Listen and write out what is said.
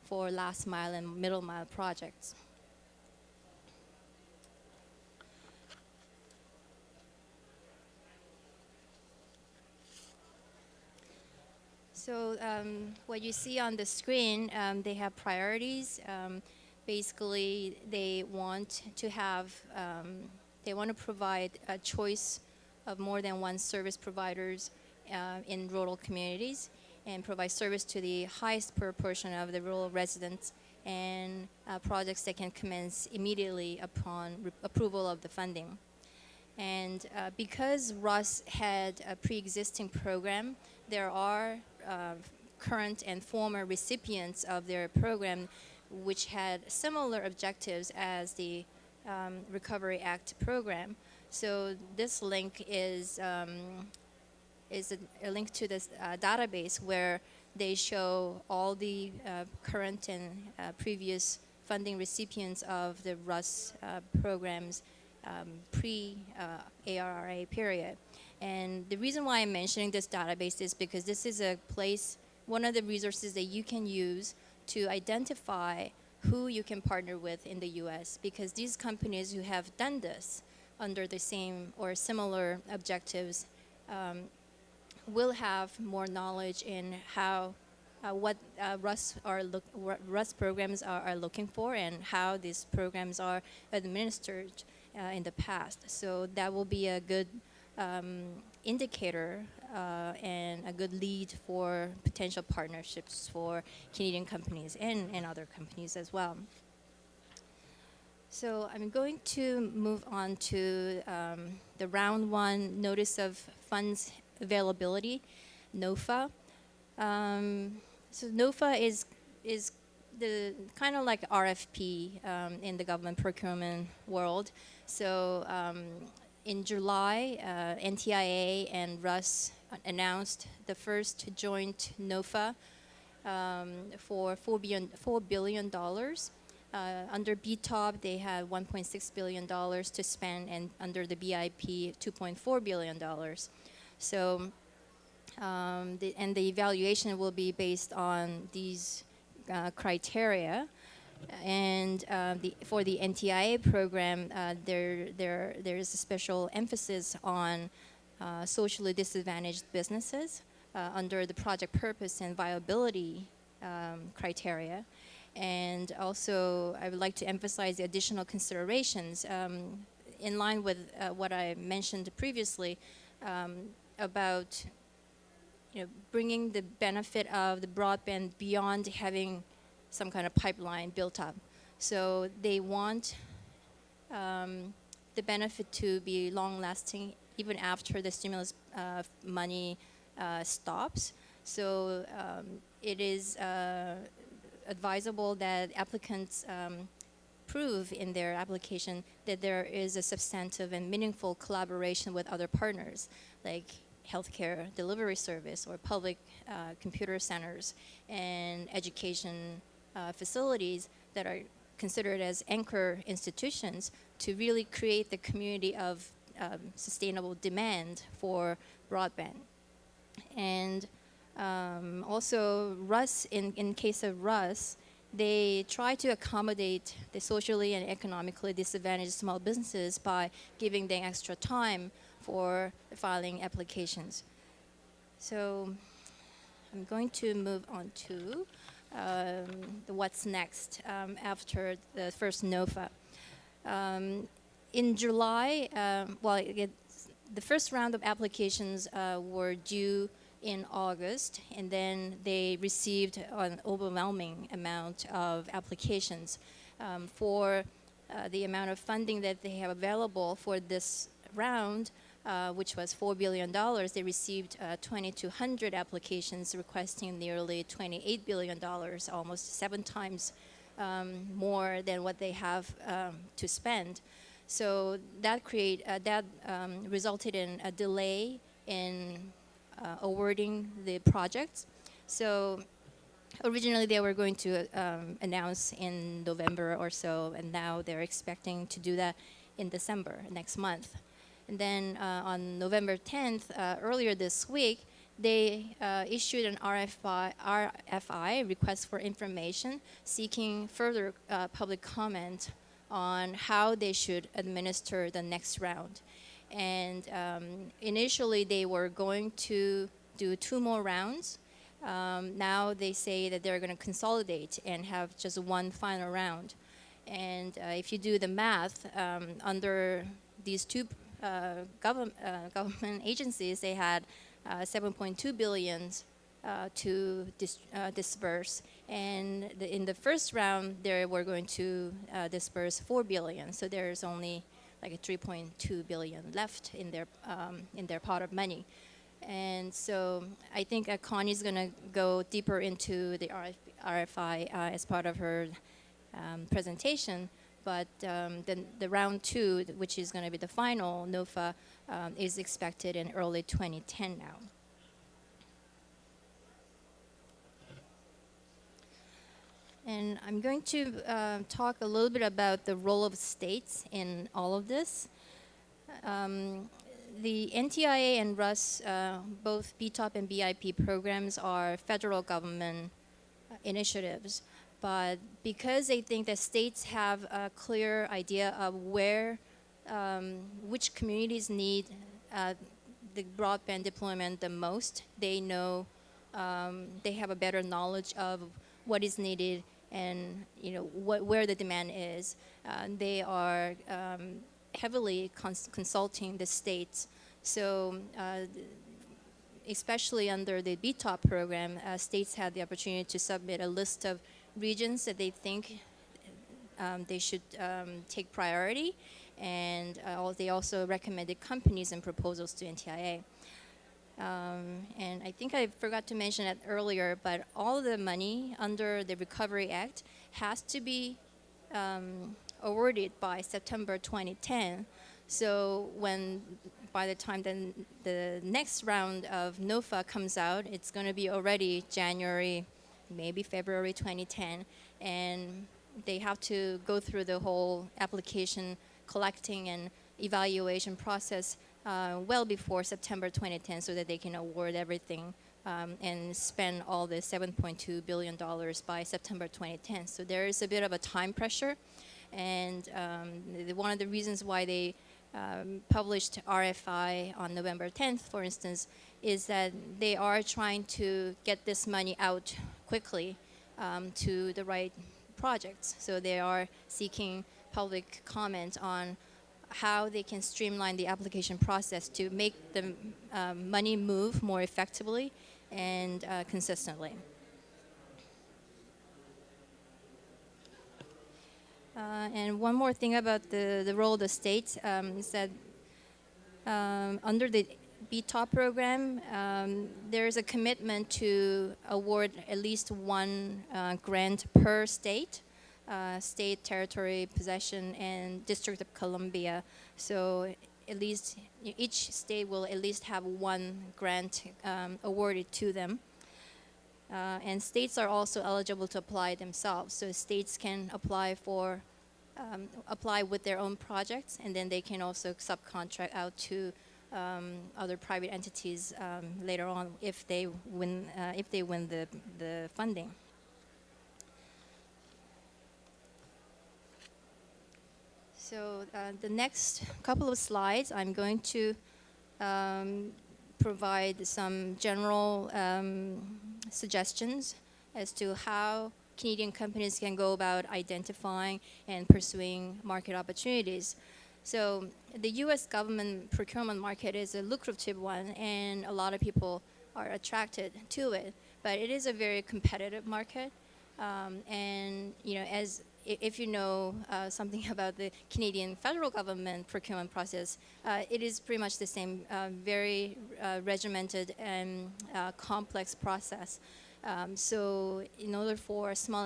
for last mile and middle mile projects. So what you see on the screen, they have priorities. Basically, they want to have, they want to provide a choice of more than one service providers in rural communities and provide service to the highest proportion of the rural residents and projects that can commence immediately upon approval of the funding. And because Russ had a pre-existing program, there are current and former recipients of their program which had similar objectives as the Recovery Act program. So this link is a link to this database where they show all the current and previous funding recipients of the Russ programs pre-ARRA period. And the reason why I'm mentioning this database is because this is a place, one of the resources that you can use to identify who you can partner with in the US, because these companies who have done this under the same or similar objectives will have more knowledge in how what Russ programs are looking for and how these programs are administered in the past. So that will be a good indicator and a good lead for potential partnerships for Canadian companies and other companies as well. So I'm going to move on to the round one notice of funds availability, NOFA. So NOFA is the kind of like RFP in the government procurement world. So in July, NTIA and Russ announced the first joint NOFA for $4 billion. Under BTOP, they had $1.6 billion to spend, and under the BIP, $2.4 billion. So, and the evaluation will be based on these criteria. And for the NTIA program, there is a special emphasis on socially disadvantaged businesses under the project purpose and viability criteria. And also, I would like to emphasize the additional considerations in line with what I mentioned previously about bringing the benefit of the broadband beyond having some kind of pipeline built up. So they want the benefit to be long-lasting even after the stimulus money stops. So it is advisable that applicants prove in their application that there is a substantive and meaningful collaboration with other partners, like healthcare delivery service or public computer centers and education facilities that are considered as anchor institutions to really create the community of sustainable demand for broadband. And also Russ, in case of Russ, they try to accommodate the socially and economically disadvantaged small businesses by giving them extra time for filing applications. So I'm going to move on to what's next after the first NOFA. In July, the first round of applications were due in August, and then they received an overwhelming amount of applications for the amount of funding that they have available for this round, which was $4 billion. They received 2,200 applications requesting nearly $28 billion, almost 7 times more than what they have to spend. So that resulted in a delay in awarding the projects. So originally they were going to announce in November or so, and now they're expecting to do that in December, next month. And then on November 10th, earlier this week, they issued an RFI, request for information, seeking further public comment on how they should administer the next round. And initially, they were going to do 2 more rounds. Now they say that they're going to consolidate and have just 1 final round. And if you do the math, under these 2 government agencies, they had 7.2 billion to disperse. And in the first round, they were going to disperse 4 billion. So there's only like a 3.2 billion left in their pot of money. And so I think Connie's going to go deeper into the RFI as part of her presentation. But the round 2, which is going to be the final NOFA, is expected in early 2010 now. And I'm going to talk a little bit about the role of states in all of this. The NTIA and RUS, both BTOP and BIP programs, are federal government initiatives. But because they think that states have a clear idea of where, which communities need the broadband deployment the most, they know, they have a better knowledge of what is needed and where the demand is. They are heavily consulting the states. So especially under the BTOP program, states had the opportunity to submit a list of regions that they think they should take priority, and they also recommended companies and proposals to NTIA. And I think I forgot to mention it earlier, but all the money under the Recovery Act has to be awarded by September 2010. So by the time the next round of NOFA comes out, it's going to be already January, maybe February 2010, and they have to go through the whole application collecting and evaluation process well before September 2010 so that they can award everything and spend all the $7.2 billion by September 2010. So there is a bit of a time pressure, and one of the reasons why they published RFI on November 10th, for instance, is that they are trying to get this money out quickly to the right projects. So they are seeking public comment on how they can streamline the application process to make the money move more effectively and consistently. And one more thing about the role of the states is that under the BTOP program, there is a commitment to award at least 1 grant per state, state, territory, possession, and District of Columbia. So at least each state will at least have 1 grant awarded to them. And states are also eligible to apply themselves. So states can apply with their own projects, and then they can also subcontract out to other private entities later on if they win the funding. So the next couple of slides, I'm going to provide some general suggestions as to how Canadian companies can go about identifying and pursuing market opportunities. So the U.S. government procurement market is a lucrative one, and a lot of people are attracted to it. But it is a very competitive market, and if you know something about the Canadian federal government procurement process, it is pretty much the same, very regimented and complex process. So in order for small